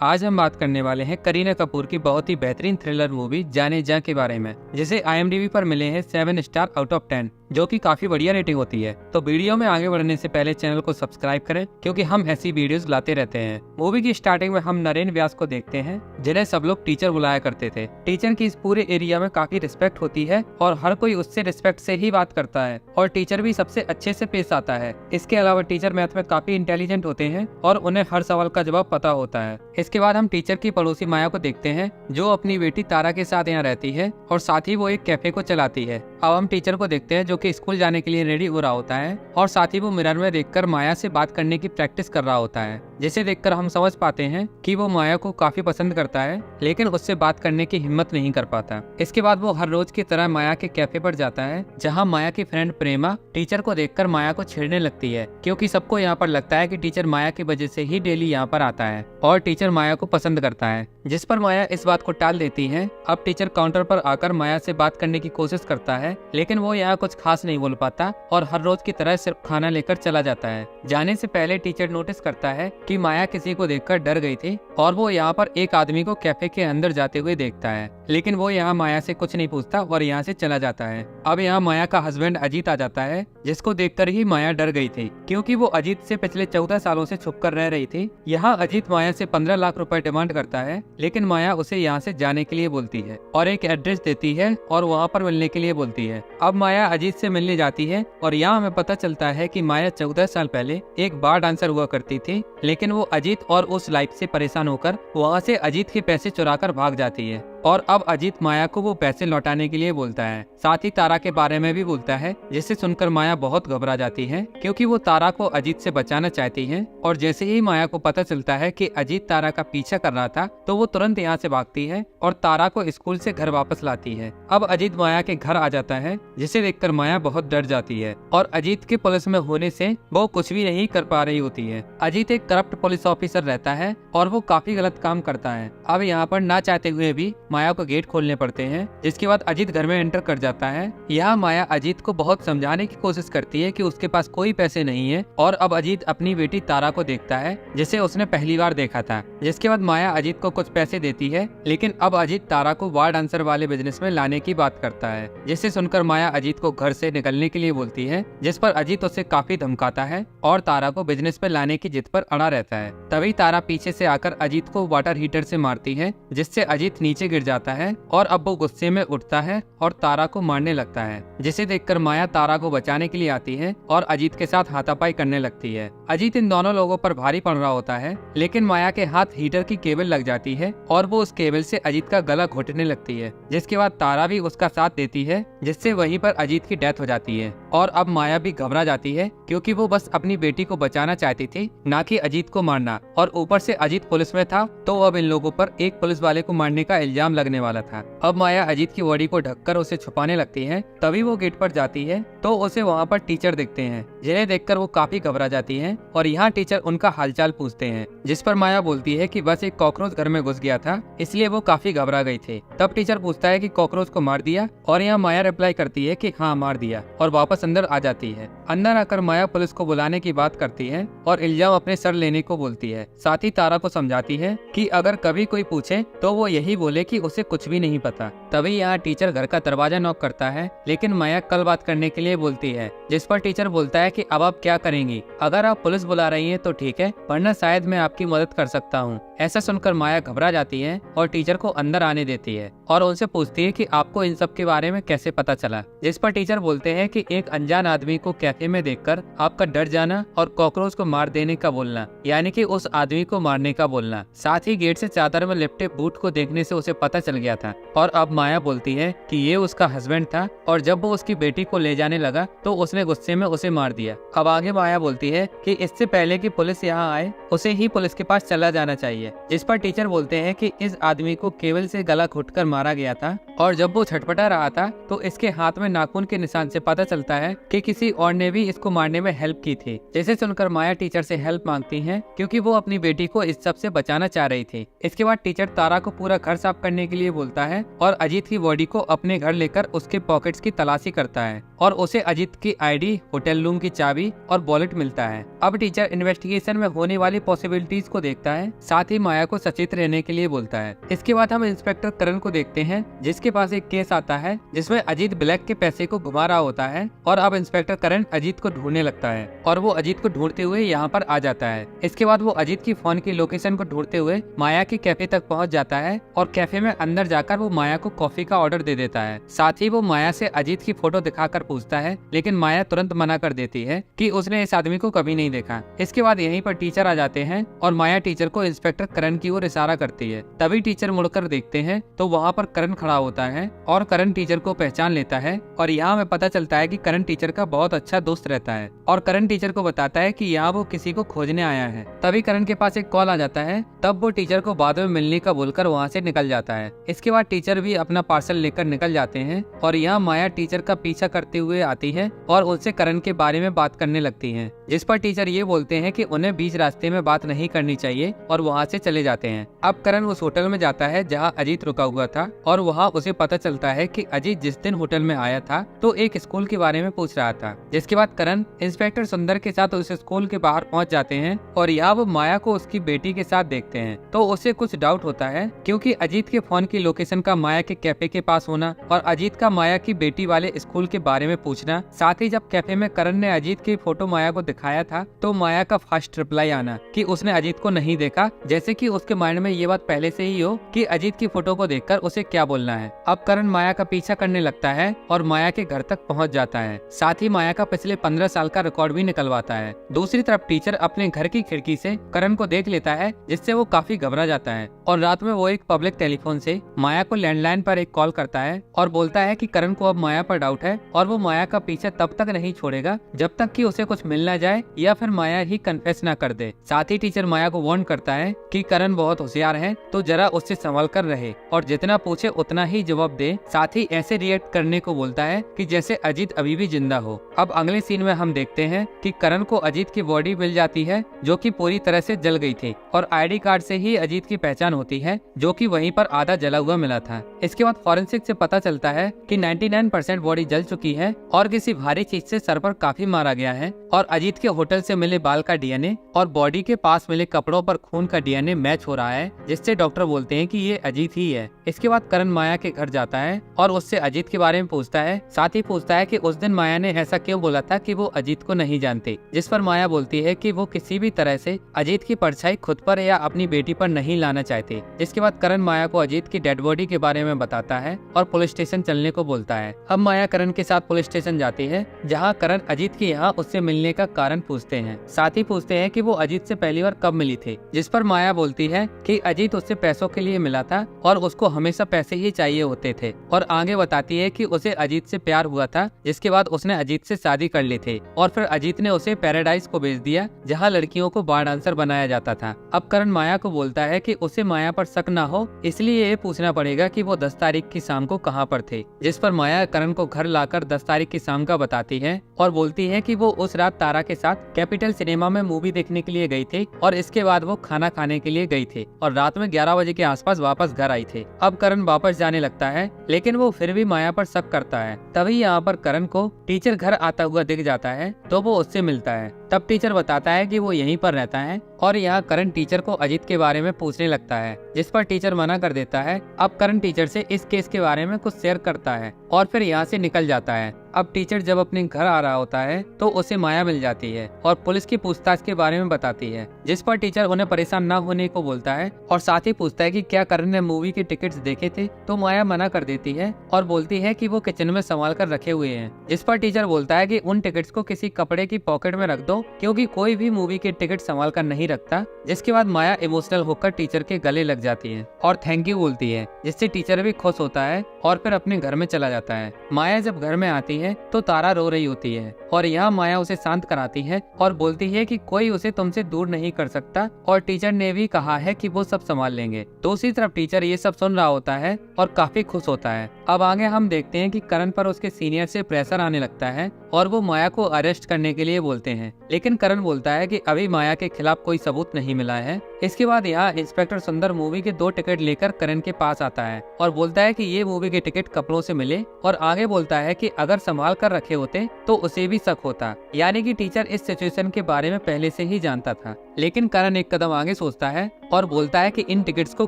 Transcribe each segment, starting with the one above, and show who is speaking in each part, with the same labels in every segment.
Speaker 1: आज हम बात करने वाले हैं करीना कपूर की बहुत ही बेहतरीन थ्रिलर मूवी जाने जा के बारे में, जिसे IMDb पर मिले हैं 7 स्टार आउट ऑफ 10, जो कि काफी बढ़िया रेटिंग होती है। तो वीडियो में आगे बढ़ने से पहले चैनल को सब्सक्राइब करें, क्योंकि हम ऐसी वीडियोस लाते रहते हैं। मूवी की स्टार्टिंग में हम नरेन व्यास को देखते हैं, जिन्हें सब लोग टीचर बुलाया करते थे। टीचर की इस पूरे एरिया में काफी रिस्पेक्ट होती है और हर कोई उससे रिस्पेक्ट से ही बात करता है और टीचर भी सबसे अच्छे से पेश आता है। इसके अलावा टीचर मैथ में काफी इंटेलिजेंट होते हैं और उन्हें हर सवाल का जवाब पता होता है। इसके बाद हम टीचर की पड़ोसी माया को देखते हैं, जो अपनी बेटी तारा के साथ यहाँ रहती है और साथ ही वो एक कैफे को चलाती है। अब हम टीचर को देखते हैं, जो कि स्कूल जाने के लिए रेडी हो रहा होता है और साथ ही वो मिरर में देखकर माया से बात करने की प्रैक्टिस कर रहा होता है, जिसे देखकर हम समझ पाते हैं कि वो माया को काफी पसंद करता है, लेकिन उससे बात करने की हिम्मत नहीं कर पाता। इसके बाद वो हर रोज की तरह माया के कैफे पर जाता है, जहाँ माया की फ्रेंड प्रेमा टीचर को देखकर माया को छेड़ने लगती है, क्योंकि सबको यहाँ पर लगता है कि टीचर माया की वजह से ही डेली यहाँ पर आता है और टीचर माया को पसंद करता है, जिस पर माया इस बात को टाल देती है। अब टीचर काउंटर पर आकर माया से बात करने की कोशिश करता है, लेकिन वो यहाँ कुछ खास नहीं बोल पाता और हर रोज की तरह सिर्फ खाना लेकर चला जाता है। जाने से पहले टीचर नोटिस करता है कि माया किसी को देखकर डर गई थी और वो यहाँ पर एक आदमी को कैफे के अंदर जाते हुए देखता है, लेकिन वो यहाँ माया से कुछ नहीं पूछता और यहाँ से चला जाता है। अब यहाँ माया का हस्बैंड अजीत आ जाता है, जिसको देखकर ही माया डर गई थी, क्योंकि वो अजीत से पिछले 14 सालों से छुपकर रह रही थी। यहाँ अजीत माया से 15 लाख रुपए डिमांड करता है, लेकिन माया उसे यहाँ से जाने के लिए बोलती है और एक एड्रेस देती है और वहाँ पर मिलने के लिए बोलती है। अब माया अजीत से मिलने जाती है और यहाँ हमें पता चलता है कि माया 14 साल पहले एक बार डांसर हुआ करती थी, लेकिन वो अजीत और उस लाइफ से परेशान होकर वहाँ से अजीत के पैसे चुराकर भाग जाती है और अब अजीत माया को वो पैसे लौटाने के लिए बोलता है। साथ ही तारा के बारे में भी बोलता है, जिसे सुनकर माया बहुत घबरा जाती है, क्योंकि वो तारा को अजीत से बचाना चाहती है। और जैसे ही माया को पता चलता है कि अजीत तारा का पीछा कर रहा था, तो वो तुरंत यहाँ से भागती है और तारा को स्कूल से घर वापस लाती है। अब अजीत माया के घर आ जाता है, जिसे देखकर माया बहुत डर जाती है और अजीत के पुलिस में होने से वो कुछ भी नहीं कर पा रही होती है। अजीत एक करप्ट पुलिस ऑफिसर रहता है और वो काफी गलत काम करता है। अब यहाँ पर ना चाहते हुए भी माया को गेट खोलने पड़ते हैं, जिसके बाद अजीत घर में एंटर कर जाता है। यहाँ माया अजीत को बहुत समझाने की कोशिश करती है कि उसके पास कोई पैसे नहीं है और अब अजीत अपनी बेटी तारा को देखता है, जिसे उसने पहली बार देखा था। जिसके बाद माया अजीत को कुछ पैसे देती है, लेकिन अब अजीत तारा को बार डांसर वाले बिजनेस में लाने की बात करता है, जिसे सुनकर माया अजीत को घर से निकलने के लिए बोलती है, जिस पर अजीत उसे काफी धमकाता है और तारा को बिजनेस पे लाने की जिद पर अड़ा रहता है। तभी तारा पीछे से आकर अजीत को वाटर हीटर से मारती है, जिससे अजीत नीचे गिर जाता है और अब वो गुस्से में उठता है और तारा को मारने लगता है, जिसे देखकर माया तारा को बचाने के लिए आती है और अजीत के साथ हाथापाई करने लगती है। अजीत इन दोनों लोगों पर भारी पड़ रहा होता है, लेकिन माया के हाथ हीटर की केबल लग जाती है और वो उस केबल से अजीत का गला घोटने लगती है, जिसके बाद तारा भी उसका साथ देती है, जिससे वहीं पर अजीत की डेथ हो जाती है। और अब माया भी घबरा जाती है, क्योंकि वो बस अपनी बेटी को बचाना चाहती थी, ना कि अजीत को मारना। और ऊपर से अजीत पुलिस में था, तो अब इन लोगों पर एक पुलिस वाले को मारने का इल्जाम लगने वाला था। अब माया अजीत की बॉडी को ढककर उसे छुपाने लगती है। तभी वो गेट पर जाती है, तो उसे वहाँ पर टीचर दिखते हैं, जिन्हें देखकर वो काफी घबरा जाती है और यहाँ टीचर उनका हालचाल पूछते हैं, जिस पर माया बोलती है कि बस एक कॉकरोच घर में घुस गया था, इसलिए वो काफी घबरा गई थी। तब टीचर पूछता है कि कॉकरोच को मार दिया, और यहाँ माया रिप्लाई करती है कि हाँ मार दिया, और वापस अंदर आ जाती है। अंदर आकर माया पुलिस को बुलाने की बात करती है और इल्जाम अपने सर लेने को बोलती है। साथ ही तारा को समझाती है कि अगर कभी कोई पूछे तो वो यही बोले कि उसे कुछ भी नहीं पता। तभी यहाँ टीचर घर का दरवाजा नॉक करता है, लेकिन माया कल बात करने के लिए बोलती है, जिस पर टीचर बोलता है कि अब आप क्या करेंगी? अगर आप पुलिस बुला रही हैं तो ठीक है, वरना शायद मैं आपकी मदद कर सकता हूँ। ऐसा सुनकर माया घबरा जाती है और टीचर को अंदर आने देती है और उनसे पूछती है कि आपको इन सब के बारे में कैसे पता चला। जिस पर टीचर बोलते हैं कि एक अनजान आदमी को कैफे में देखकर आपका डर जाना और कॉकरोच को मार देने का बोलना, यानी कि उस आदमी को मारने का बोलना। साथ ही गेट से चादर में लिपटे बूट को देखने से उसे पता चल गया था। और अब माया बोलती है कि ये उसका हस्बैंड था और जब वो उसकी बेटी को ले जाने लगा तो उसने गुस्से में उसे मार दिया। अब आगे माया बोलती है कि इससे पहले कि पुलिस यहाँ आए उसे ही पुलिस के पास चला जाना चाहिए। जिस पर टीचर बोलते हैं कि इस आदमी को केबल से गला घोटकर मारा गया था और जब वो छटपटा रहा था तो इसके हाथ में नाखून के निशान से पता चलता है कि किसी और ने भी इसको मारने में हेल्प की थी। जिसे सुनकर माया टीचर से हेल्प मांगती है, क्योंकि वो अपनी बेटी को इस सब से बचाना चाह रही थी। इसके बाद टीचर तारा को पूरा घर साफ करने के लिए बोलता है और अजीत की बॉडी को अपने घर लेकर उसके पॉकेट्स की तलाशी करता है और उसे अजीत की आईडी, होटल रूम की चाबी और वॉलेट मिलता है। अब टीचर इन्वेस्टिगेशन में होने वाली पॉसिबिलिटीज को देखता है, साथ ही माया को सचेत रहने के लिए बोलता है। इसके बाद हम इंस्पेक्टर करण को देखते हैं, जिसके पास एक केस आता है जिसमें अजीत ब्लैक के पैसे को घुमा रहा होता है और अब इंस्पेक्टर करण अजीत को ढूंढने लगता है और वो अजीत को ढूंढते हुए यहाँ पर आ जाता है। इसके बाद वो अजीत की फोन की लोकेशन को ढूंढते हुए माया के कैफे तक पहुँच जाता है और कैफे में अंदर जाकर वो माया को कॉफी का ऑर्डर दे देता है। साथ ही वो माया से अजीत की फोटो दिखाकर पूछता है, लेकिन माया तुरंत मना कर देती है कि उसने इस आदमी को कभी नहीं देखा। इसके बाद यहीं पर टीचर आ जाते हैं और माया टीचर को इंस्पेक्टर करण की ओर इशारा करती है। तभी टीचर मुड़कर देखते हैं तो वहाँ पर करण खड़ा होता है और करण टीचर को पहचान लेता है और यहाँ हमें पता चलता है कि करण टीचर का बहुत अच्छा दोस्त रहता है और करण टीचर को बताता है कि यहाँ वो किसी को खोजने आया है। तभी करण के पास एक कॉल आ जाता है, तब वो टीचर को बाद में मिलने का बोलकर वहाँ से निकल जाता है। इसके बाद टीचर भी अपना पार्सल लेकर निकल जाते हैं और यहाँ माया टीचर का पीछा करते हुए आती है और उनसे करण के बारे में बात करने लगती है, जिस पर टीचर ये बोलते हैं कि उन्हें बीच रास्ते में बात नहीं करनी चाहिए और वहाँ से चले जाते हैं। अब करण उस होटल में जाता है जहाँ अजीत रुका हुआ था और वहाँ उसे पता चलता है कि अजीत जिस दिन होटल में आया था तो एक स्कूल के बारे में पूछ रहा था। जिसके बाद करण इंस्पेक्टर सुंदर के साथ उस स्कूल के बाहर पहुँच जाते हैं और यहाँ वो माया को उसकी बेटी के साथ देखते हैं तो उसे कुछ डाउट होता है, क्योंकि अजीत के फोन की लोकेशन का माया के कैफे के पास होना और अजीत का माया की बेटी वाले स्कूल के बारे में पूछना, साथ ही जब कैफे में करण ने अजीत की फोटो माया को दिखाया था तो माया का फर्स्ट रिप्लाई आना कि उसने अजीत को नहीं देखा, जैसे कि उसके माइंड में ये बात पहले से ही हो कि अजीत की फोटो को देखकर उसे क्या बोलना है। अब करण माया का पीछा करने लगता है और माया के घर तक पहुंच जाता है, साथ ही माया का पिछले 15 साल का रिकॉर्ड भी निकलवाता है। दूसरी तरफ टीचर अपने घर की खिड़की से करण को देख लेता है, जिससे वो काफी घबरा जाता है और रात में वो एक पब्लिक टेलीफोन से माया को लैंडलाइन पर एक कॉल करता है और बोलता है कि करण को अब माया पर डाउट है और वो माया का पीछा तब तक नहीं छोड़ेगा जब तक कि उसे कुछ मिल ना जाए या फिर माया ही कन्फेस ना कर दे। साथ ही टीचर माया को वार्न करता है कि करण बहुत होशियार है तो जरा उससे संभल कर रहे और जितना पूछे उतना ही जवाब दे। साथ ही ऐसे रिएक्ट करने को बोलता है कि जैसे अजीत अभी भी जिंदा हो। अब अगले सीन में हम देखते हैं कि करण को अजीत की बॉडी मिल जाती है जो कि पूरी तरह से जल गई थी और आईडी कार्ड से ही अजीत की पहचान होती है, जो कि वहीं पर आधा जला हुआ मिला था। इसके बाद फॉरेंसिक से पता चलता है कि 99% बॉडी जल चुकी है और किसी भारी चीज से सर पर काफी मारा गया है और अजीत के होटल से मिले बाल का डीएनए और बॉडी के पास मिले कपड़ों पर खून का डीएनए मैच हो रहा है, जिससे डॉक्टर बोलते हैं कि ये अजीत ही है। इसके बाद करण माया के घर जाता है और उससे अजीत के बारे में पूछता है, साथ ही पूछता है कि उस दिन माया ने ऐसा क्यों बोला था कि वो अजीत को नहीं जानती, जिस पर माया बोलती है कि वो किसी भी तरह से अजीत की परछाई खुद पर या अपनी बेटी पर नहीं लाना चाहती। जिसके बाद करण माया को अजीत की डेड बॉडी के बारे में बताता है और पुलिस स्टेशन चलने को बोलता है। अब माया करण के साथ पुलिस स्टेशन जाती है, जहाँ करण अजीत के यहाँ उससे मिलने का कारण पूछते हैं। साथ ही पूछते हैं कि वो अजीत से पहली बार कब मिली थी, जिस पर माया बोलती है कि अजीत उससे पैसों के लिए मिला था और उसको हमेशा पैसे ही चाहिए होते थे और आगे बताती है कि उसे अजीत से प्यार हुआ था, जिसके बाद उसने अजीत से शादी कर ली थी और फिर अजीत ने उसे पैराडाइज को भेज दिया जहाँ लड़कियों को बार डांसर बनाया जाता था। अब करण माया को बोलता है कि उसे माया पर शक न हो, इसलिए ये पूछना पड़ेगा कि वो 10 तारीख की शाम को कहाँ पर थे, जिस पर माया करण को घर लाकर 10 तारीख की शाम का बताती है और बोलती है कि वो उस रात तारा के साथ कैपिटल सिनेमा में मूवी देखने के लिए गई थी और इसके बाद वो खाना खाने के लिए गई थी और रात में 11 बजे के आसपास वापस घर आई थी। अब करण वापस जाने लगता है, लेकिन वो फिर भी माया पर शक करता है। तभी यहाँ पर करण को टीचर घर आता हुआ दिख जाता है तो वो उससे मिलता है। तब टीचर बताता है कि वो यहीं पर रहता है और यहाँ करण टीचर को अजीत के बारे में पूछने लगता है, जिस पर टीचर मना कर देता है। अब करण टीचर से इस केस के बारे में कुछ शेयर करता है और फिर यहाँ से निकल जाता है। अब टीचर जब अपने घर आ रहा होता है तो उसे माया मिल जाती है और पुलिस की पूछताछ के बारे में बताती है, जिस पर टीचर उन्हें परेशान न होने को बोलता है और साथ ही पूछता है कि क्या करण ने मूवी के टिकट्स देखे थे, तो माया मना कर देती है और बोलती है कि वो किचन में संभाल कर रखे हुए हैं, जिस पर टीचर बोलता है कि उन टिकट्स को किसी कपड़े की पॉकेट में रख दो, क्योंकि कोई भी मूवी के टिकट संभाल कर नहीं रखता। जिसके बाद माया इमोशनल होकर टीचर के गले लग जाती है और थैंक यू बोलती है, जिससे टीचर भी खुश होता है और फिर अपने घर में चला जाता है। माया जब घर में आती है तो तारा रो रही होती है और यहाँ माया उसे शांत कराती है और बोलती है कि कोई उसे तुमसे दूर नहीं कर सकता और टीचर ने भी कहा है कि वो सब संभाल लेंगे। दूसरी तरफ टीचर ये सब सुन रहा होता है और काफी खुश होता है। अब आगे हम देखते हैं कि करण पर उसके सीनियर से प्रेशर आने लगता है और वो माया को अरेस्ट करने के लिए बोलते हैं, लेकिन करण बोलता है कि अभी माया के खिलाफ कोई सबूत नहीं मिला है, इसके बाद यहाँ इंस्पेक्टर सुंदर मूवी के 2 टिकट लेकर करण के पास आता है और बोलता है कि ये मूवी के टिकट कपड़ों से मिले, और आगे बोलता है कि अगर संभाल कर रखे होते तो उसे भी शक होता, यानी कि टीचर इस सिचुएशन के बारे में पहले से ही जानता था। लेकिन करण एक कदम आगे सोचता है और बोलता है कि इन टिकट्स को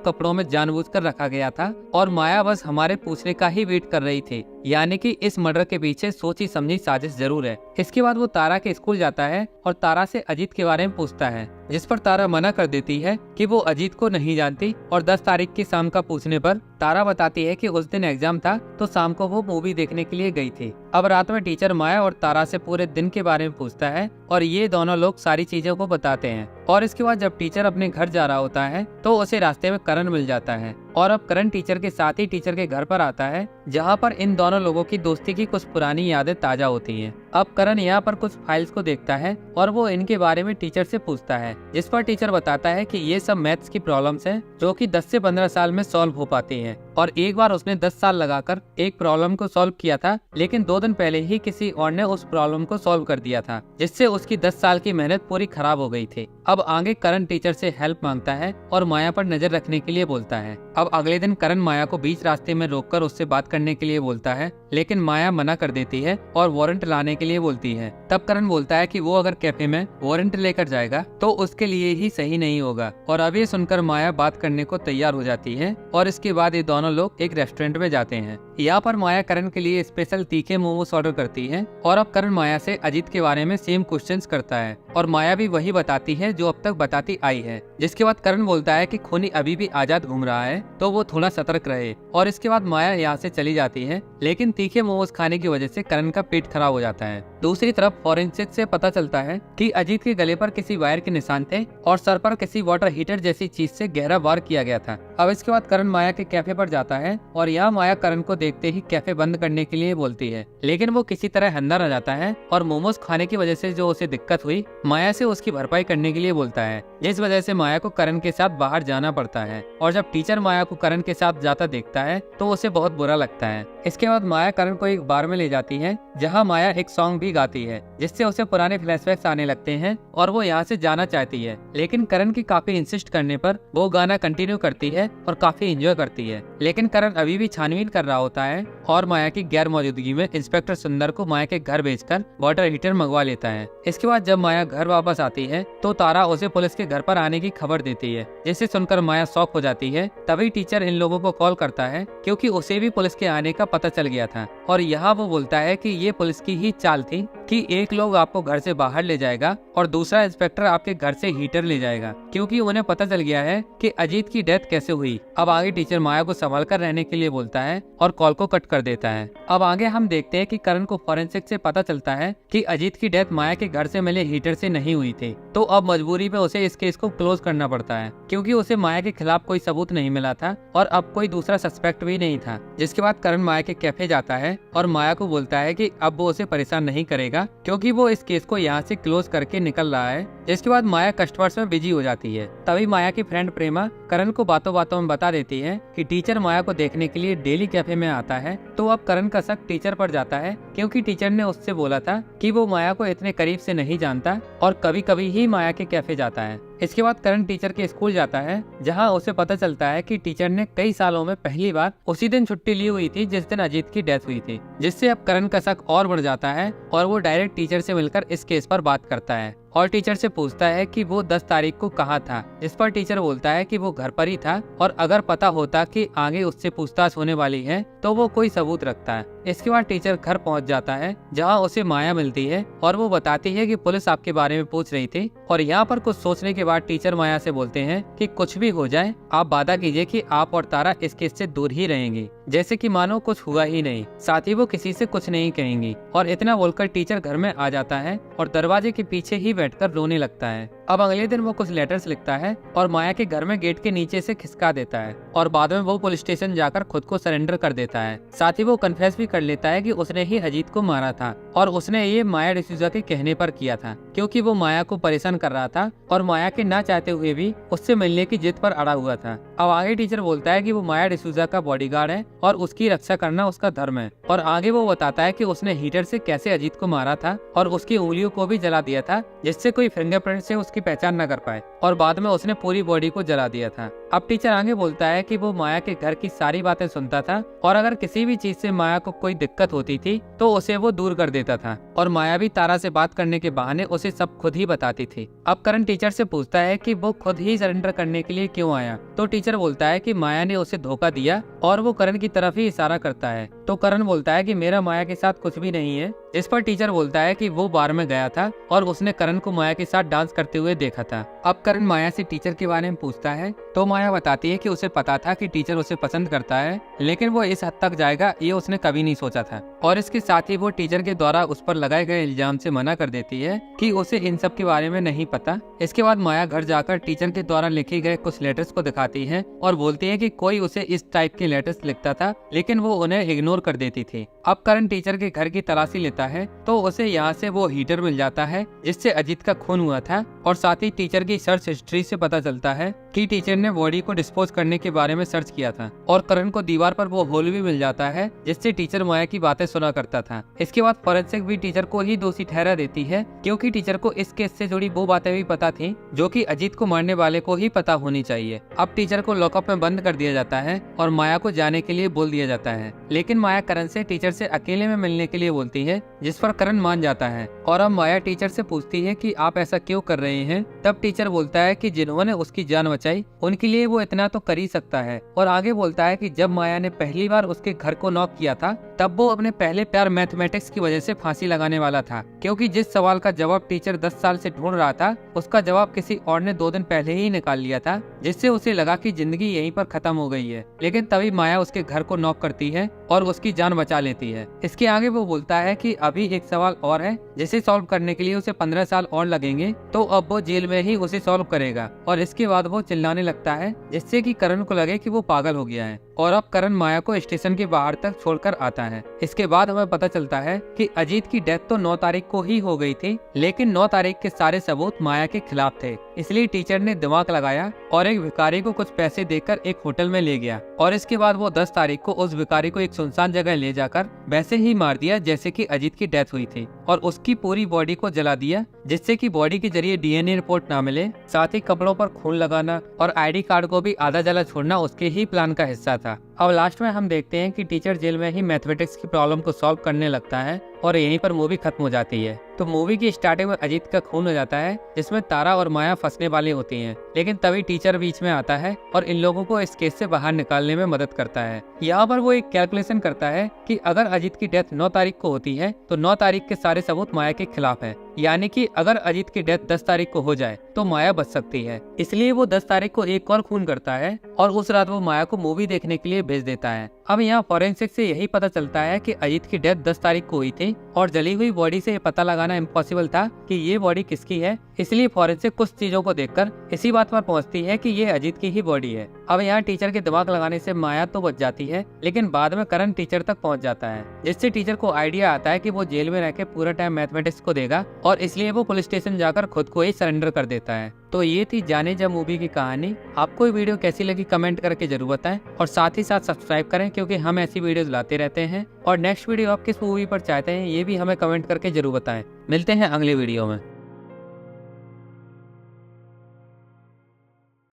Speaker 1: कपड़ों में जानबूझकर रखा गया था और माया बस हमारे पूछने का ही वेट कर रही थी, यानी कि इस मर्डर के पीछे सोची समझी साजिश जरूर है। इसके बाद वो तारा के स्कूल जाता है और तारा से अजीत के बारे में पूछता है, जिस पर तारा मना कर देती है कि वो अजीत को नहीं जानती, और 10 तारीख की शाम का पूछने पर तारा बताती है कि उस दिन एग्जाम था तो शाम को वो मूवी देखने के लिए गई थी। अब रात में टीचर माया और तारा से पूरे दिन के बारे में पूछता है और ये दोनों लोग सारी चीजों को बताते हैं। और इसके बाद जब टीचर अपने घर जा रहा होता है तो उसे रास्ते में करण मिल जाता है, और अब करण टीचर के साथ ही टीचर के घर पर आता है, जहां पर इन दोनों लोगों की दोस्ती की कुछ पुरानी यादें ताजा होती हैं। अब करण यहाँ पर कुछ फाइल्स को देखता है और वो इनके बारे में टीचर से पूछता है, जिस पर टीचर बताता है कि ये सब मैथ्स की प्रॉब्लम्स हैं जो कि 10 से 15 साल में सॉल्व हो पाती हैं, और एक बार उसने 10 साल लगाकर एक प्रॉब्लम को सॉल्व किया था, लेकिन 2 दिन पहले ही किसी और ने उस प्रॉब्लम को सॉल्व कर दिया था, जिससे उसकी 10 साल की मेहनत पूरी खराब हो गई थी। अब आगे करण टीचर से हेल्प मांगता है और माया पर नजर रखने के लिए बोलता है। अब अगले दिन करण माया को बीच रास्ते में रोककर उससे बात करने के लिए बोलता है, लेकिन माया मना कर देती है और वारंट लाने के लिए बोलती है। तब करण बोलता है कि वो अगर कैफे में वारंट लेकर जाएगा तो उसके लिए ही सही नहीं होगा, और अब ये सुनकर माया बात करने को तैयार हो जाती है, और इसके बाद ये दोनों लोग एक रेस्टोरेंट में जाते हैं। यहाँ पर माया करण के लिए स्पेशल तीखे मोमोस ऑर्डर करती है, और अब करण माया से अजीत के बारे में सेम क्वेश्चंस करता है, और माया भी वही बताती है जो अब तक बताती आई है। जिसके बाद करण बोलता है कि खूनी अभी भी आजाद घूम रहा है तो वो थोड़ा सतर्क रहे, और इसके बाद माया यहाँ से चली जाती है, लेकिन तीखे मोमोज खाने की वजह से करण का पेट खराब हो जाता है। दूसरी तरफ फॉरेंसिक से पता चलता है कि अजीत के गले पर किसी वायर के निशान थे और सर पर किसी वाटर हीटर जैसी चीज से गहरा वार किया गया था। अब इसके बाद करण माया के कैफे पर जाता है और यहाँ माया करण को देखते ही कैफे बंद करने के लिए बोलती है, लेकिन वो किसी तरह अंदर आ जाता है और मोमोज खाने की वजह से जो उसे दिक्कत हुई माया से उसकी भरपाई करने के लिए बोलता है, जिस वजह से माया को करण के साथ बाहर जाना पड़ता है। और जब टीचर माया को करण के साथ जाता देखता है तो उसे बहुत बुरा लगता है। इसके बाद माया करण को एक बार में ले जाती है, जहाँ माया एक सॉन्ग भी गाती है, जिससे उसे पुराने फ्लैशबैक्स आने लगते हैं और वो यहाँ से जाना चाहती है, लेकिन करण की काफी इंसिस्ट करने पर वो गाना कंटिन्यू करती है और काफी एंजॉय करती है। लेकिन करण अभी भी छानबीन कर रहा होता है और माया की गैर मौजूदगी में इंस्पेक्टर सुंदर को माया के घर भेजकर वाटर हीटर मंगवा लेता है। इसके बाद जब माया घर वापस आती है तो तारा उसे पुलिस के घर पर आने की खबर देती है, जिसे सुनकर माया शॉक हो जाती है। तभी टीचर इन लोगों को कॉल करता है क्योंकि उसे भी पुलिस के आने का पता चल गया था, और यहाँ वो बोलता है कि ये पुलिस की ही चाल थी कि एक लोग आपको घर से बाहर ले जाएगा और दूसरा इंस्पेक्टर आपके घर से हीटर ले जाएगा, क्योंकि उन्हें पता चल गया है कि अजीत की डेथ कैसे हुई। अब आगे टीचर माया को संभाल कर रहने के लिए बोलता है और कॉल को कट कर देता है। अब आगे हम देखते हैं कि करण को फॉरेंसिक से पता चलता है कि अजीत की डेथ माया के घर से मिले हीटर से नहीं हुई थी, तो अब मजबूरी में उसे इस केस को क्लोज करना पड़ता है, क्योंकि उसे माया के खिलाफ कोई सबूत नहीं मिला था और अब कोई दूसरा सस्पेक्ट भी नहीं था। जिसके बाद करण माया के कैफे जाता है और माया को बोलता है कि अब वो उसे परेशान नहीं करेगा, क्योंकि वो इस केस को यहाँ से क्लोज करके निकल रहा है। जिसके बाद माया कस्टमर्स में बिजी हो जाती है। तभी माया की फ्रेंड प्रेमा करण को बातों बातों में बता देती है कि टीचर माया को देखने के लिए डेली कैफे में आता है। तो अब करण का शक टीचर पर जाता है, क्योंकि टीचर ने उससे बोला था कि वो माया को इतने करीब से नहीं जानता और कभी कभी ही माया के कैफे जाता है। इसके बाद करण टीचर के स्कूल जाता है, जहां उसे पता चलता है कि टीचर ने कई सालों में पहली बार उसी दिन छुट्टी ली हुई थी जिस दिन अजीत की डेथ हुई थी, जिससे अब करण का शक और बढ़ जाता है और वो डायरेक्ट टीचर से मिलकर इस केस पर बात करता है और टीचर से पूछता है कि वो 10 तारीख को कहाँ था, जिस पर टीचर बोलता है कि वो घर पर ही था और अगर पता होता कि आगे उससे पूछताछ होने वाली है तो वो कोई सबूत रखता है। इसके बाद टीचर घर पहुंच जाता है, जहां उसे माया मिलती है और वो बताती है कि पुलिस आपके बारे में पूछ रही थी, और यहाँ पर कुछ सोचने के बाद टीचर माया से बोलते हैं कि कुछ भी हो जाए आप वादा कीजिए कि आप और तारा इस केस से दूर ही रहेंगी, जैसे कि मानो कुछ हुआ ही नहीं, साथ ही वो किसी से कुछ नहीं कहेंगी। और इतना बोलकर टीचर घर में आ जाता है और दरवाजे के पीछे ही बैठकर रोने लगता है। अब अगले दिन वो कुछ लेटर्स लिखता है और माया के घर में गेट के नीचे से खिसका देता है और बाद में वो पुलिस स्टेशन जाकर खुद को सरेंडर कर देता है। साथ ही वो कन्फेस भी कर लेता है कि उसने ही अजीत को मारा था और उसने ये माया डिसूजा के कहने पर किया था, क्योंकि वो माया को परेशान कर रहा था और माया के ना चाहते हुए भी उससे मिलने की जिद पर अड़ा हुआ था। अब आगे टीचर बोलता है कि वो माया डिसूजा का बॉडीगार्ड है और उसकी रक्षा करना उसका धर्म है, और आगे वो बताता है कि उसने हीटर से कैसे अजीत को मारा था और उसकी उंगलियों को भी जला दिया था, जिससे कोई फिंगरप्रिंट से उसकी पहचान न कर पाए और बाद में उसने पूरी बॉडी को जला दिया था। अब टीचर आगे बोलता है कि वो माया के घर की सारी बातें सुनता था और अगर किसी भी चीज से माया को कोई दिक्कत होती थी तो उसे वो दूर कर देता था और माया भी तारा से बात करने के बहाने उसे सब खुद ही बताती थी। अब करण टीचर से पूछता है कि वो खुद ही सरेंडर करने के लिए क्यों आया, तो टीचर बोलता है कि माया ने उसे धोखा दिया और वो करण की तरफ ही इशारा करता है। तो करण बोलता है कि मेरा माया के साथ कुछ भी नहीं है। इस पर टीचर बोलता है कि वो बार में गया था और उसने करण को माया के साथ डांस करते हुए देखा था। अब करण माया से टीचर के बारे में पूछता है तो माया बताती है कि उसे पता था कि टीचर उसे पसंद करता है, लेकिन वो इस हद तक जाएगा ये उसने कभी नहीं सोचा था। और इसके साथ ही वो टीचर के द्वारा उस पर लगाए गए इल्जाम से मना कर देती है कि उसे इन सब के बारे में नहीं पता। इसके बाद माया घर जाकर टीचर के द्वारा लिखे गए कुछ लेटर्स को दिखाती है और बोलती है कि कोई उसे इस टाइप के लेटर्स लिखता था लेकिन वो उन्हें इग्नोर कर देती थी। अब करण टीचर के घर की तलाशी लेता है तो उसे यहाँ से वो हीटर मिल जाता है जिससे अजीत का खून हुआ था और साथ ही टीचर की सर्च हिस्ट्री से पता चलता है कि टीचर ने बॉडी को डिस्पोज करने के बारे में सर्च किया था और करण को दीवार पर वो होल भी मिल जाता है जिससे टीचर माया की बातें सुना करता था। इसके बाद फॉरेंसिक भी टीचर को ही दोषी ठहरा देती है क्योंकि टीचर को इस केस से जुड़ी वो बातें भी पता थी जो कि अजीत को मारने वाले को ही पता होनी चाहिए। अब टीचर को लॉकअप में बंद कर दिया जाता है और माया को जाने के लिए बोल दिया जाता है, लेकिन माया करण से टीचर से अकेले में मिलने के लिए बोलती है जिस पर करण मान जाता है। और अब माया टीचर से पूछती है कि आप ऐसा क्यों कर रहे हैं। तब टीचर बोलता है कि जिन्होंने उसकी जान बचाई उनके लिए वो इतना तो कर ही सकता है और आगे बोलता है कि जब माया ने पहली बार उसके घर को नॉक किया था तब वो अपने पहले प्यार मैथमेटिक्स की वजह से फांसी लगाने वाला था, क्योंकि जिस सवाल का जवाब टीचर 10 साल से ढूंढ रहा था उसका जवाब किसी और ने 2 दिन पहले ही निकाल लिया था, जिससे उसे लगा कि जिंदगी यहीं पर खत्म हो गई है। लेकिन तभी माया उसके घर को नॉक करती है और उसकी जान बचा लेती है। इसके आगे वो बोलता है कि अभी एक सवाल और है जिसे सॉल्व करने के लिए उसे 15 साल और लगेंगे, तो अब वो जेल में ही उसे सॉल्व करेगा। और इसके बाद वो चिल्लाने लगता है जिससे कि करण को लगे कि वो पागल हो गया है। और अब करण माया को स्टेशन के बाहर तक छोड़कर आता है। इसके बाद हमें पता चलता है कि अजीत की डेथ तो 9 तारीख को ही हो गई थी, लेकिन 9 तारीख के सारे सबूत माया के खिलाफ थे। इसलिए टीचर ने दिमाग लगाया और एक भिखारी को कुछ पैसे देकर एक होटल में ले गया और इसके बाद वो 10 तारीख को उस भिखारी को एक सुनसान जगह ले जाकर वैसे ही मार दिया जैसे कि अजीत की डेथ हुई थी और उसकी पूरी बॉडी को जला दिया, जिससे कि बॉडी के जरिए डीएनए रिपोर्ट ना मिले। साथ ही कपड़ों पर खून लगाना और आईडी कार्ड को भी आधा जला छोड़ना उसके ही प्लान का हिस्सा था। अब लास्ट में हम देखते हैं कि टीचर जेल में ही मैथमेटिक्स की प्रॉब्लम को सॉल्व करने लगता है और यहीं पर मूवी खत्म हो जाती है। तो मूवी की स्टार्टिंग में अजीत का खून हो जाता है जिसमें तारा और माया फंसने वाली होती हैं, लेकिन तभी टीचर बीच में आता है और इन लोगों को इस केस से बाहर निकालने में मदद करता है। यहाँ पर वो एक कैलकुलेशन करता है कि अगर अजीत की डेथ 9 तारीख को होती है तो 9 तारीख के सारे सबूत माया के खिलाफ है, यानी कि अगर अजीत की डेथ 10 तारीख को हो जाए तो माया बच सकती है। इसलिए वो 10 तारीख को एक और खून करता है और उस रात वो माया को मूवी देखने के लिए भेज देता है। अब यहाँ फॉरेंसिक से यही पता चलता है कि अजीत की डेथ 10 तारीख को हुई थी और जली हुई बॉडी से ये पता लगाना इम्पॉसिबल था कि ये बॉडी किसकी है। इसलिए फॉरेंसिक कुछ चीजों को देखकर इसी बात पर पहुंचती है कि ये अजीत की ही बॉडी है। अब यहाँ टीचर के दिमाग लगाने से माया तो बच जाती है, लेकिन बाद में करण टीचर तक पहुंच जाता है, जिससे टीचर को आइडिया आता है कि वो जेल में रह के पूरा टाइम मैथमेटिक्स को देगा और इसलिए वो पुलिस स्टेशन जाकर खुद को ही सरेंडर कर देता है। तो ये थी जाने जा मूवी की कहानी। आपको ये वीडियो कैसी लगी कमेंट करके जरूर बताएं और साथ ही साथ सब्सक्राइब करें, क्योंकि हम ऐसी वीडियोस लाते रहते हैं। और नेक्स्ट वीडियो आप किस मूवी पर चाहते हैं ये भी हमें कमेंट करके जरूर बताएं। मिलते हैं अगले वीडियो में।